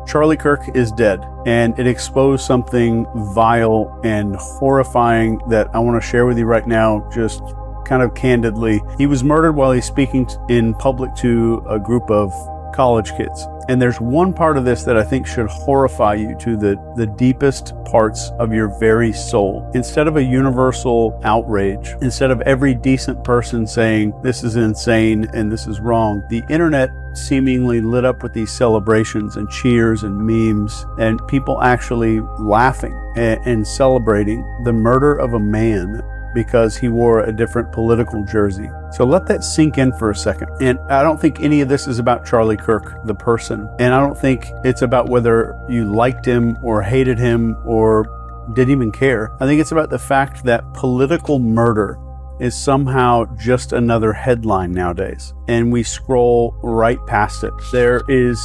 Charlie Kirk is dead, and it exposed something vile and horrifying that I want to share with you right now, just kind of candidly. He was murdered while he's speaking in public to a group of college kids. And there's one part of this that I think should horrify you to the deepest parts of your very soul. Instead of a universal outrage, instead of every decent person saying this is insane and this is wrong, the internet seemingly lit up with these celebrations and cheers and memes and people actually laughing and celebrating the murder of a man because he wore a different political jersey. So let that sink in for a second. And I don't think any of this is about Charlie Kirk, the person. And I don't think it's about whether you liked him or hated him or didn't even care. I think it's about the fact that political murder is somehow just another headline nowadays. And we scroll right past it. There is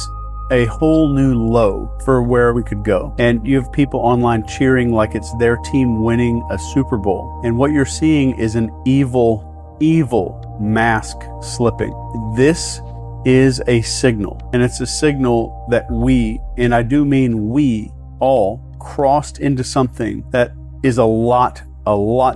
a whole new low for where we could go. And you have people online cheering like it's their team winning a Super Bowl. And what you're seeing is an evil mask slipping. This is a signal. And it's a signal that we, and I do mean we all, crossed into something that is a lot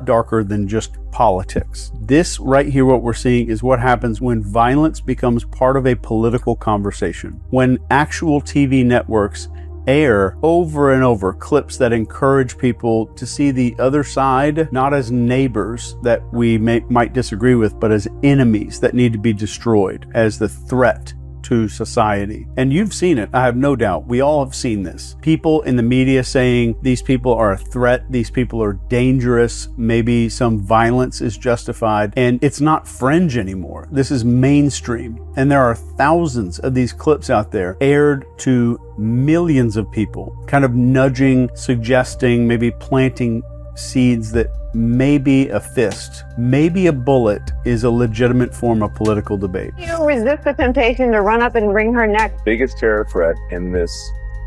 darker than just politics. This right here, what we're seeing, is what happens when violence becomes part of a political conversation. When actual TV networks air over and over clips that encourage people to see the other side not as neighbors that we might disagree with, but as enemies that need to be destroyed, as the threat to society. And you've seen it, I have no doubt. We all have seen this. People in the media saying these people are a threat, these people are dangerous, maybe some violence is justified, and it's not fringe anymore. This is mainstream. And there are thousands of these clips out there aired to millions of people, kind of nudging, suggesting, maybe planting seeds that maybe a fist, maybe a bullet is a legitimate form of political debate. You resist the temptation to run up and wring her neck. Biggest terror threat in this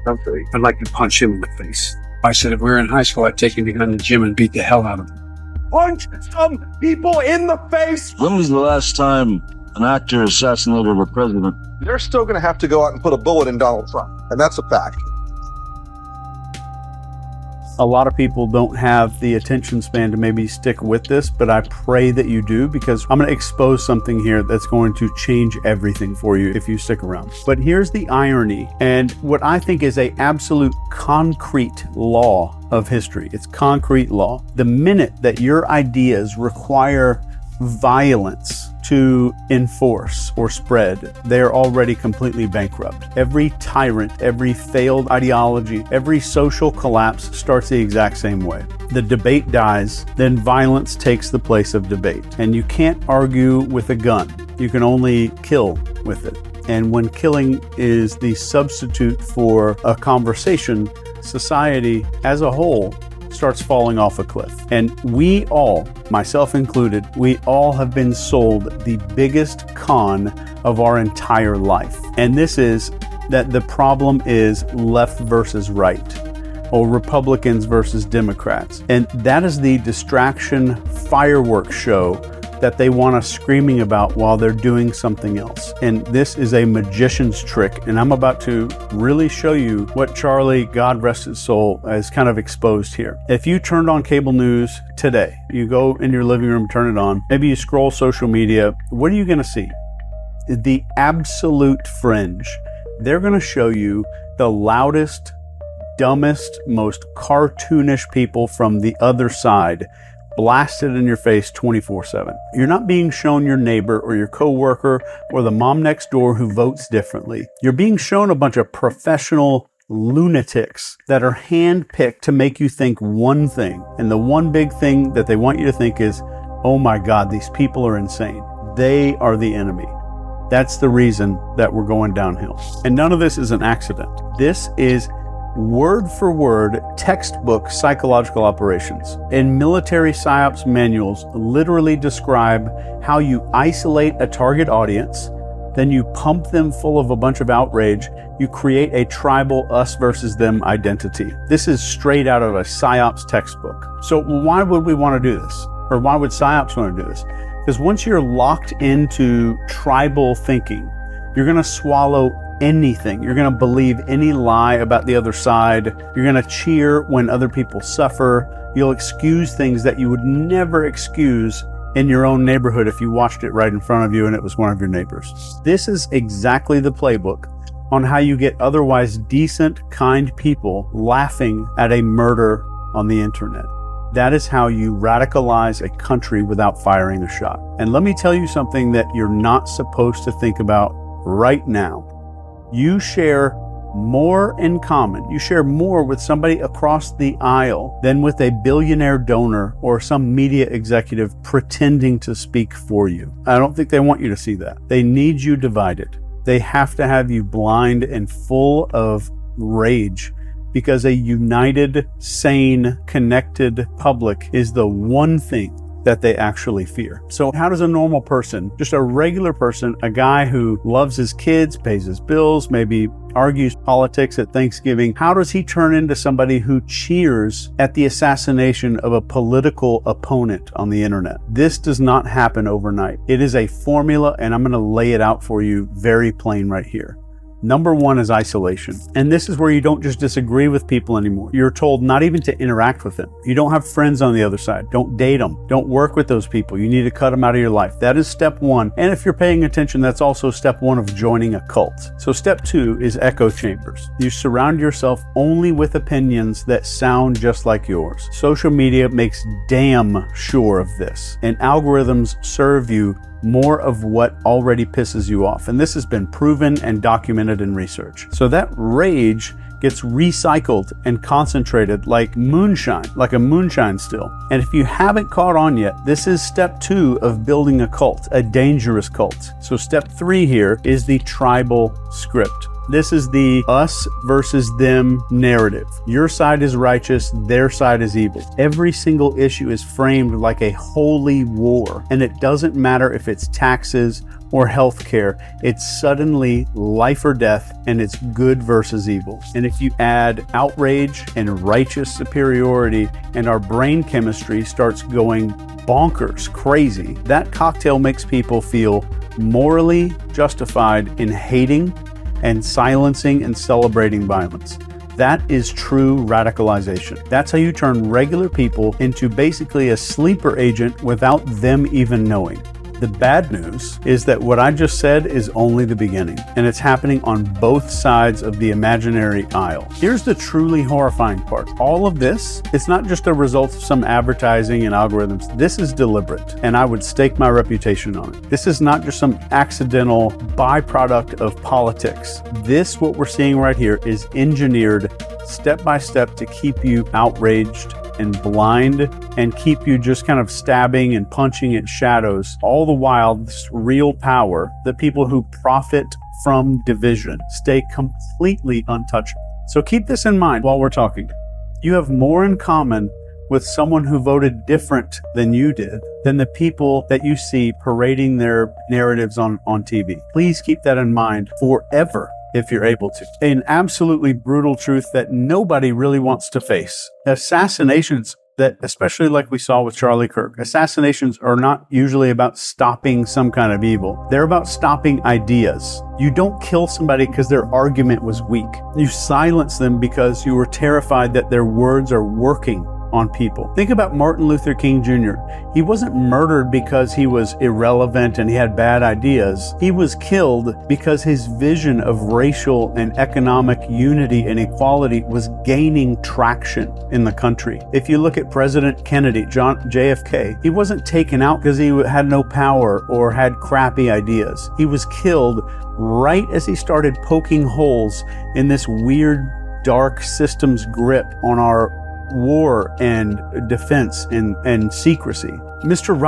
country. I'd like to punch him in the face. I said if we were in high school, I'd take him to the gym and beat the hell out of him. Punch some people in the face! When was the last time an actor assassinated a president? They're still going to have to go out and put a bullet in Donald Trump, and that's a fact. A lot of people don't have the attention span to maybe stick with this, but I pray that you do, because I'm going to expose something here that's going to change everything for you if you stick around. But here's the irony, and what I think is a absolute concrete law of history. It's concrete law. The minute that your ideas require violence to enforce or spread, they're already completely bankrupt. Every tyrant, every failed ideology, every social collapse starts the exact same way. The debate dies, then violence takes the place of debate. And you can't argue with a gun. You can only kill with it. And when killing is the substitute for a conversation, society as a whole starts falling off a cliff. And we all, myself included, we all have been sold the biggest con of our entire life. And this is that the problem is left versus right, or Republicans versus Democrats. And that is the distraction fireworks show that they want us screaming about while they're doing something else. And this is a magician's trick. And I'm about to really show you what Charlie, God rest his soul, has kind of exposed here. If you turned on cable news today, you go in your living room, turn it on, maybe you scroll social media, what are you going to see? The absolute fringe. They're going to show you the loudest, dumbest, most cartoonish people from the other side blasted in your face 24/7. You're not being shown your neighbor or your coworker or the mom next door who votes differently. You're being shown a bunch of professional lunatics that are handpicked to make you think one thing. And the one big thing that they want you to think is, oh my God, these people are insane. They are the enemy. That's the reason that we're going downhill. And none of this is an accident. This is word for word textbook psychological operations. And military psyops manuals literally describe how you isolate a target audience, then you pump them full of a bunch of outrage, you create a tribal us versus them identity. This is straight out of a psyops textbook. So why would we want to do this? Or why would psyops want to do this? Because once you're locked into tribal thinking, you're going to swallow anything. You're going to believe any lie about the other side. You're going to cheer when other people suffer. You'll excuse things that you would never excuse in your own neighborhood if you watched it right in front of you and it was one of your neighbors. This is exactly the playbook on how you get otherwise decent, kind people laughing at a murder on the internet. That is how you radicalize a country without firing a shot. And let me tell you something that you're not supposed to think about right now. You share more in common. You share more with somebody across the aisle than with a billionaire donor or some media executive pretending to speak for you. I don't think they want you to see that. They need you divided. They have to have you blind and full of rage, because a united, sane, connected public is the one thing that they actually fear. So how does a normal person, just a regular person, a guy who loves his kids, pays his bills, maybe argues politics at Thanksgiving, how does he turn into somebody who cheers at the assassination of a political opponent on the internet? This does not happen overnight. It is a formula, and I'm going to lay it out for you very plain right here. Number one is isolation. And this is where you don't just disagree with people anymore. You're told not even to interact with them. You don't have friends on the other side. Don't date them. Don't work with those people. You need to cut them out of your life. That is step one. And if you're paying attention, that's also step one of joining a cult. So step two is echo chambers. You surround yourself only with opinions that sound just like yours. Social media makes damn sure of this. And algorithms serve you more of what already pisses you off. And this has been proven and documented in research. So that rage gets recycled and concentrated like moonshine, like a moonshine still. And if you haven't caught on yet, this is step two of building a cult, a dangerous cult. So step three here is the tribal script. This is the us versus them narrative. Your side is righteous, their side is evil. Every single issue is framed like a holy war, and it doesn't matter if it's taxes or healthcare. It's suddenly life or death, and it's good versus evil. And if you add outrage and righteous superiority, and our brain chemistry starts going bonkers, crazy, that cocktail makes people feel morally justified in hating and silencing and celebrating violence. That is true radicalization. That's how you turn regular people into basically a sleeper agent without them even knowing. The bad news is that what I just said is only the beginning, and it's happening on both sides of the imaginary aisle. Here's the truly horrifying part. All of this, it's not just a result of some advertising and algorithms. This is deliberate, and I would stake my reputation on it. This is not just some accidental byproduct of politics. This, what we're seeing right here, is engineered step by step to keep you outraged and blind and keep you just kind of stabbing and punching at shadows. All the while, this real power, the people who profit from division, stay completely untouchable. So keep this in mind while we're talking. You have more in common with someone who voted different than you did than the people that you see parading their narratives on TV. Please keep that in mind forever, if you're able to. An absolutely brutal truth that nobody really wants to face. Assassinations, that especially like we saw with Charlie Kirk, assassinations are not usually about stopping some kind of evil. They're about stopping ideas. You don't kill somebody because their argument was weak. You silence them because you were terrified that their words are working on people. Think about Martin Luther King Jr. He wasn't murdered because he was irrelevant and he had bad ideas. He was killed because his vision of racial and economic unity and equality was gaining traction in the country. If you look at President Kennedy, JFK, he wasn't taken out because he had no power or had crappy ideas. He was killed right as he started poking holes in this weird, dark system's grip on our war and defense and secrecy. Mr.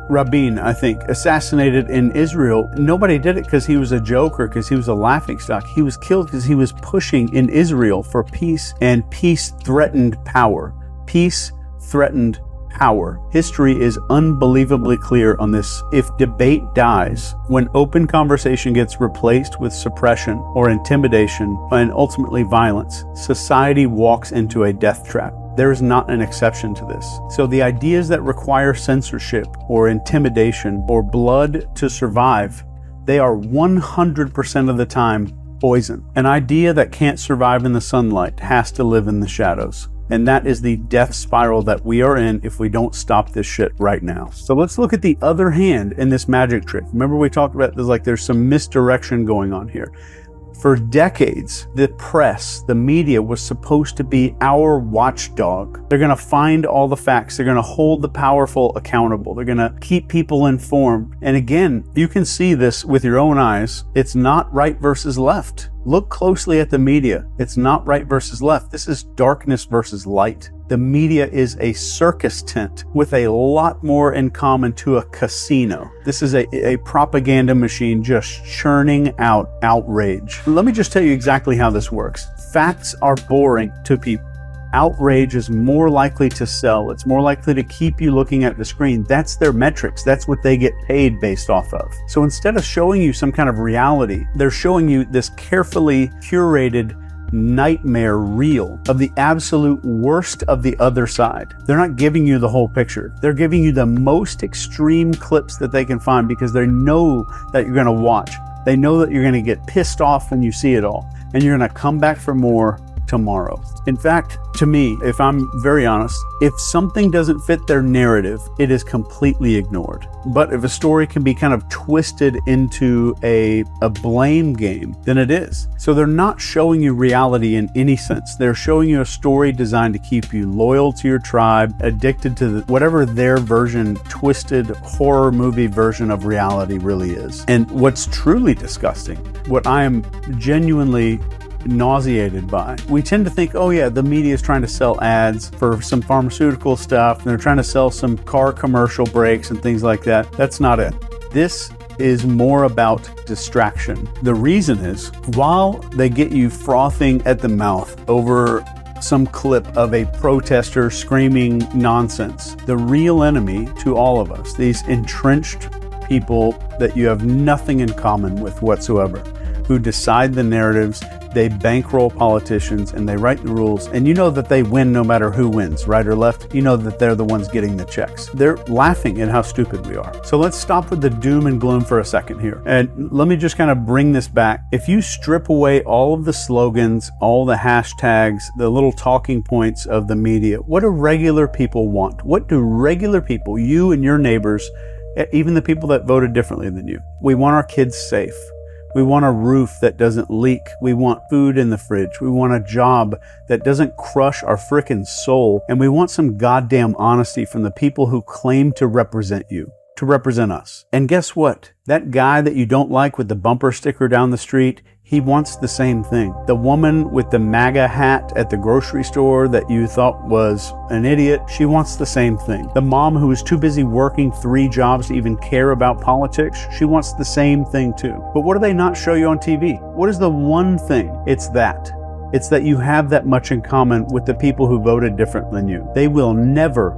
Rabin, I think, assassinated in Israel. Nobody did it because he was a joke or because he was a laughingstock. He was killed because he was pushing in Israel for peace, and peace threatened power. Peace threatened power. History is unbelievably clear on this. If debate dies, when open conversation gets replaced with suppression or intimidation and ultimately violence, society walks into a death trap. There is not an exception to this. So the ideas that require censorship or intimidation or blood to survive, They are 100% of the time poison. An idea that can't survive in the sunlight has to live in the shadows. And that is the death spiral that we are in if we don't stop this shit right now. So let's look at the other hand in this magic trick. Remember we talked about there's some misdirection going on here. For decades, the press, the media was supposed to be our watchdog. They're going to find all the facts. They're going to hold the powerful accountable. They're going to keep people informed. And again, you can see this with your own eyes. It's not right versus left. Look closely at the media. It's not right versus left. This is darkness versus light. The media is a circus tent with a lot more in common to a casino. This is a propaganda machine just churning out outrage. Let me just tell you exactly how this works. Facts are boring to people. Outrage is more likely to sell. It's more likely to keep you looking at the screen. That's their metrics. That's what they get paid based off of. So instead of showing you some kind of reality, they're showing you this carefully curated nightmare reel of the absolute worst of the other side. They're not giving you the whole picture. They're giving you the most extreme clips that they can find because they know that you're going to watch. They know that you're going to get pissed off when you see it all, and you're going to come back for more tomorrow. In fact, to me, if I'm very honest, if something doesn't fit their narrative, it is completely ignored. But if a story can be kind of twisted into a blame game, then it is. So they're not showing you reality in any sense. They're showing you a story designed to keep you loyal to your tribe, addicted to whatever their version, twisted horror movie version of reality really is. And what's truly disgusting, what I am genuinely nauseated by. We tend to think, oh yeah, the media is trying to sell ads for some pharmaceutical stuff, and they're trying to sell some car commercial breaks and things like that. That's not it. This is more about distraction. The reason is, while they get you frothing at the mouth over some clip of a protester screaming nonsense, the real enemy to all of us, these entrenched people that you have nothing in common with whatsoever, who decide the narratives, they bankroll politicians, and they write the rules, and you know that they win no matter who wins, right or left. You know that they're the ones getting the checks. They're laughing at how stupid we are. So let's stop with the doom and gloom for a second here. And let me just kind of bring this back. If you strip away all of the slogans, all the hashtags, the little talking points of the media, what do regular people want? What do regular people, you and your neighbors, even the people that voted differently than you? We want our kids safe. We want a roof that doesn't leak. We want food in the fridge. We want a job that doesn't crush our frickin' soul. And we want some goddamn honesty from the people who claim to represent you, to represent us. And guess what? That guy that you don't like with the bumper sticker down the street, he wants the same thing. The woman with the MAGA hat at the grocery store that you thought was an idiot, she wants the same thing. The mom who is too busy working 3 jobs to even care about politics, she wants the same thing too. But what do they not show you on TV? What is the one thing? It's that you have that much in common with the people who voted different than you. They will never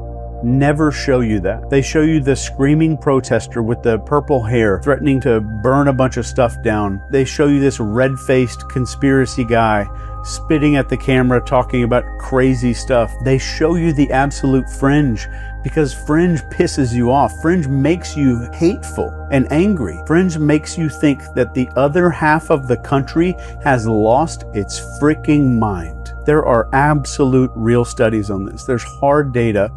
show you that. They show you the screaming protester with the purple hair threatening to burn a bunch of stuff down. They show you this red-faced conspiracy guy spitting at the camera talking about crazy stuff. They show you the absolute fringe because fringe pisses you off. Fringe makes you hateful and angry. Fringe makes you think that the other half of the country has lost its freaking mind. There are absolute real studies on this. There's hard data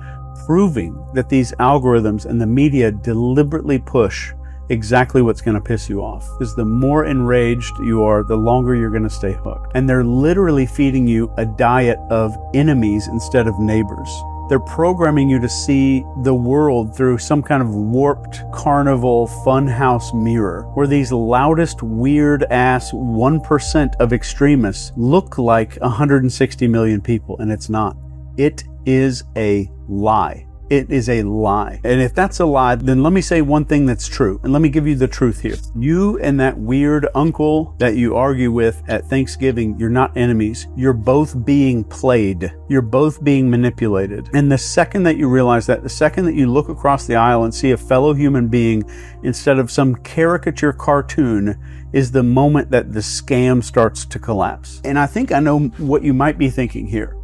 proving that these algorithms and the media deliberately push exactly what's going to piss you off. Because the more enraged you are, the longer you're going to stay hooked. And they're literally feeding you a diet of enemies instead of neighbors. They're programming you to see the world through some kind of warped carnival funhouse mirror, where these loudest, weird-ass 1% of extremists look like 160 million people, and it's not. It is a lie. It is a lie. And if that's a lie, then let me say one thing that's true. And let me give you the truth here. You and that weird uncle that you argue with at Thanksgiving, you're not enemies. You're both being played. You're both being manipulated. And the second that you realize that, the second that you look across the aisle and see a fellow human being instead of some caricature cartoon, is the moment that the scam starts to collapse. And I think I know what you might be thinking here.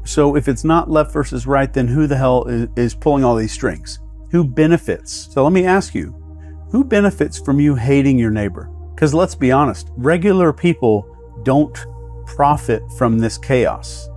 So if it's not left versus right, then who the hell is pulling all these strings? Who benefits? So let me ask you, Who benefits from you hating your neighbor? Because let's be honest, regular people don't profit from this chaos.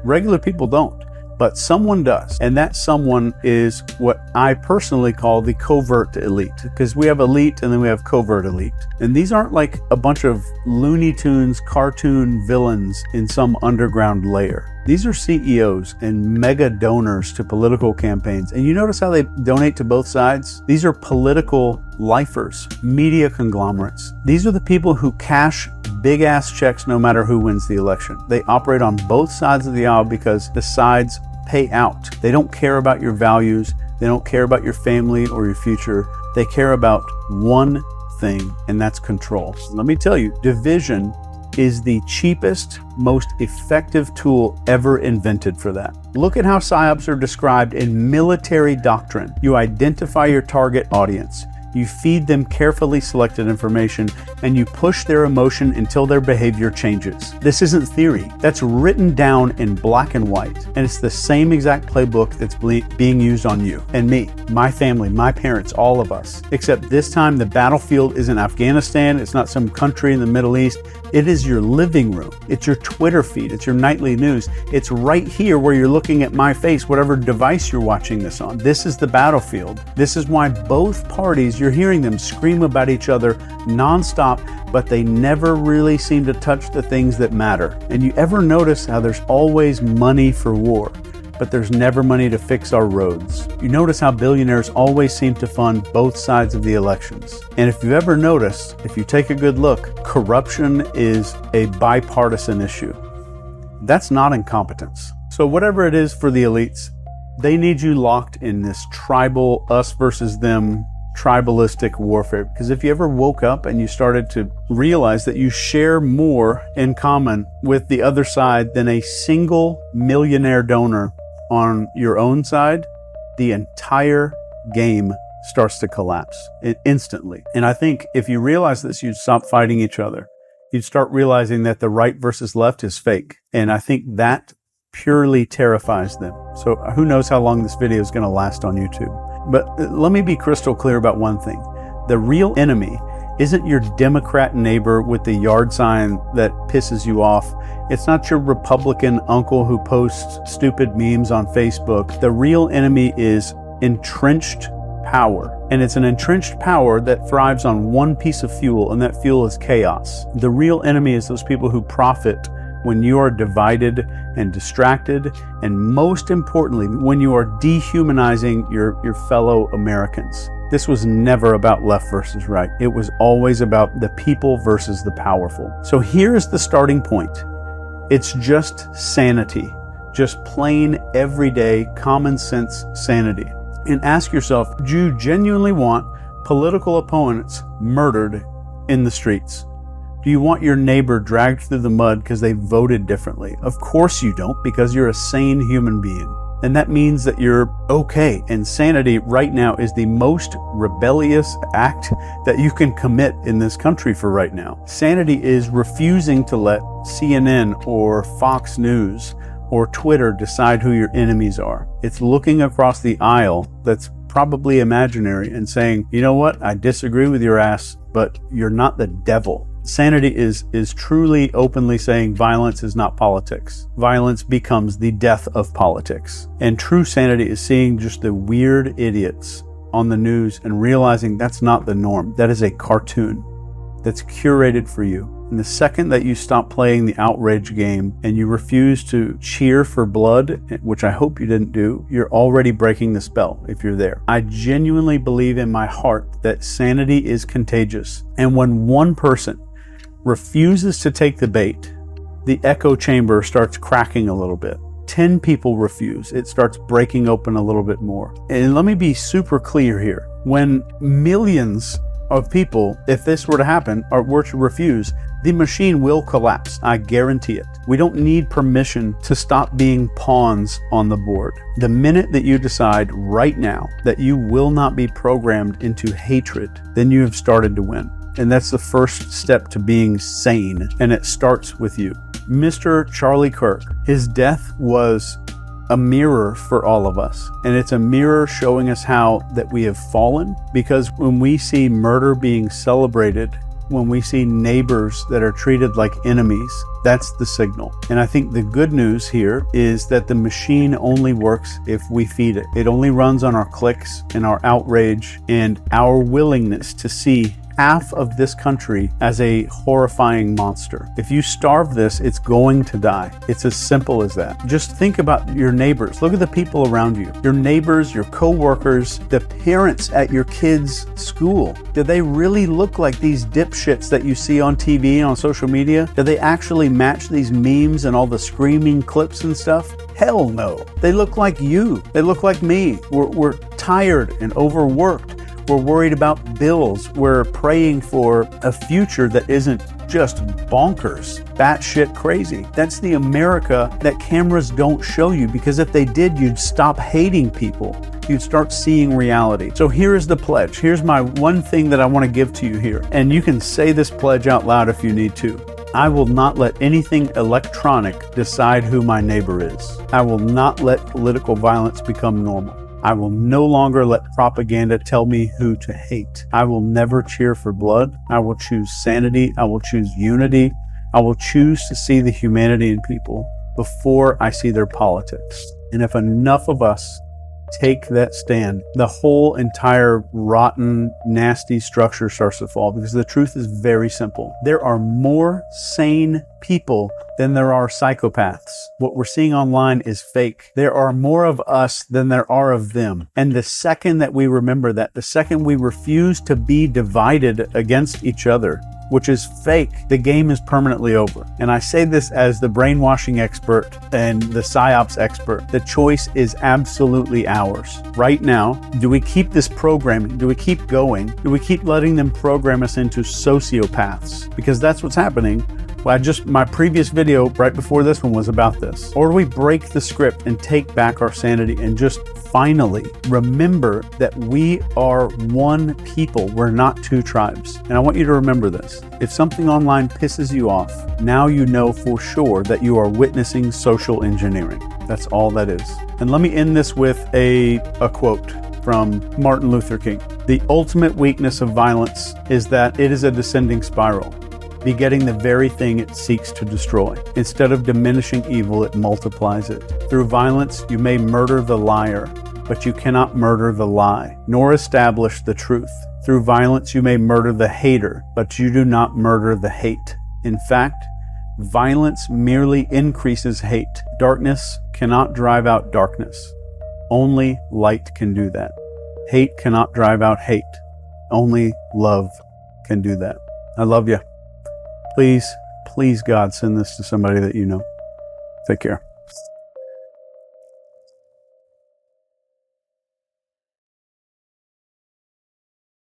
Regular people don't, but someone does. And that someone is what I personally call the covert elite, because we have elite and then we have covert elite. And these aren't like a bunch of Looney Tunes cartoon villains in some underground lair. These are CEOs and mega donors to political campaigns. And you notice how they donate to both sides? These are political lifers, media conglomerates. These are the people who cash big ass checks no matter who wins the election. They operate on both sides of the aisle because the sides pay out. They don't care about your values. They don't care about your family or your future. They care about one thing, and that's control. Let me tell you, division is the cheapest, most effective tool ever invented for that. Look at how psyops are described in military doctrine. You identify your target audience. You feed them carefully selected information, and you push their emotion until their behavior changes. This isn't theory. That's written down in black and white. And it's the same exact playbook that's being used on you and me, my family, my parents, all of us. Except this time the battlefield isn't Afghanistan. It's not some country in the Middle East. It is your living room. It's your Twitter feed. It's your nightly news. It's right here where you're looking at my face, whatever device you're watching this on. This is the battlefield. This is why both parties, you're hearing them scream about each other nonstop, but they never really seem to touch the things that matter. And you ever notice how there's always money for war, but there's never money to fix our roads? You notice how billionaires always seem to fund both sides of the elections. And if you've ever noticed, if you take a good look, corruption is a bipartisan issue. That's not incompetence. So whatever it is for the elites, they need you locked in this tribal us versus them tribalistic warfare. Because if you ever woke up and you started to realize that you share more in common with the other side than a single millionaire donor on your own side, the entire game starts to collapse instantly. And I think if you realize this, you'd stop fighting each other. You'd start realizing that the right versus left is fake. And I think that purely terrifies them. So who knows how long this video is going to last on YouTube. But let me be crystal clear about one thing. The real enemy isn't your Democrat neighbor with the yard sign that pisses you off. It's not your Republican uncle who posts stupid memes on Facebook. The real enemy is entrenched power. And it's an entrenched power that thrives on one piece of fuel, and that fuel is chaos. The real enemy is those people who profit when you are divided and distracted, and most importantly, when you are dehumanizing your fellow Americans. This was never about left versus right. It was always about the people versus the powerful. So here's the starting point. It's just sanity, just plain everyday common sense sanity. And ask yourself, do you genuinely want political opponents murdered in the streets? Do you want your neighbor dragged through the mud because they voted differently? Of course you don't, because you're a sane human being. And that means that you're okay. And sanity right now is the most rebellious act that you can commit in this country for right now. Sanity is refusing to let CNN or Fox News or Twitter decide who your enemies are. It's looking across the aisle that's probably imaginary and saying, you know what, I disagree with your ass, but you're not the devil. Sanity is truly openly saying violence is not politics. Violence becomes the death of politics. And true sanity is seeing just the weird idiots on the news and realizing that's not the norm. That is a cartoon that's curated for you. And the second that you stop playing the outrage game and you refuse to cheer for blood, which I hope you didn't do, you're already breaking the spell if you're there. I genuinely believe in my heart that sanity is contagious. And when one person refuses to take the bait, the echo chamber starts cracking a little bit. 10 people refuse, it starts breaking open a little bit more. And let me be super clear here. When millions of people, if this were to happen, or were to refuse, the machine will collapse. I guarantee it. We don't need permission to stop being pawns on the board. The minute that you decide right now that you will not be programmed into hatred, then you have started to win. And that's the first step to being sane. And it starts with you. Mr. Charlie Kirk, his death was a mirror for all of us. And it's a mirror showing us how that we have fallen, because when we see murder being celebrated, when we see neighbors that are treated like enemies, that's the signal. And I think the good news here is that the machine only works if we feed it. It only runs on our clicks and our outrage and our willingness to see half of this country as a horrifying monster. If you starve this, it's going to die. It's as simple as that. Just think about your neighbors. Look at the people around you. Your neighbors, your co-workers, the parents at your kids' school. Do they really look like these dipshits that you see on TV and on social media? Do they actually match these memes and all the screaming clips and stuff? Hell no. They look like you. They look like me. We're tired and overworked. We're worried about bills. We're praying for a future that isn't just bonkers, batshit crazy. That's the America that cameras don't show you, because if they did, you'd stop hating people. You'd start seeing reality. So here is the pledge. Here's my one thing that I want to give to you here. And you can say this pledge out loud if you need to. I will not let anything electronic decide who my neighbor is. I will not let political violence become normal. I will no longer let propaganda tell me who to hate. I will never cheer for blood. I will choose sanity. I will choose unity. I will choose to see the humanity in people before I see their politics. And if enough of us take that stand, the whole entire rotten, nasty structure starts to fall, because the truth is very simple. There are more sane people than there are psychopaths. What we're seeing online is fake. There are more of us than there are of them. And the second that we remember that, the second we refuse to be divided against each other, which is fake, the game is permanently over. And I say this as the brainwashing expert and the psyops expert. The choice is absolutely ours. Right now, do we keep this programming? Do we keep going? Do we keep letting them program us into sociopaths? Because that's what's happening. Well, my previous video right before this one was about this. Or do we break the script and take back our sanity and just finally remember that we are one people? We're not two tribes. And I want you to remember this. If something online pisses you off, now you know for sure that you are witnessing social engineering. That's all that is. And let me end this with a quote from Martin Luther King. The ultimate weakness of violence is that it is a descending spiral, begetting the very thing it seeks to destroy. Instead of diminishing evil, it multiplies it. Through violence, you may murder the liar, but you cannot murder the lie, nor establish the truth. Through violence, you may murder the hater, but you do not murder the hate. In fact, violence merely increases hate. Darkness cannot drive out darkness. Only light can do that. Hate cannot drive out hate. Only love can do that. I love you. Please, God, send this to somebody that you know. Take care.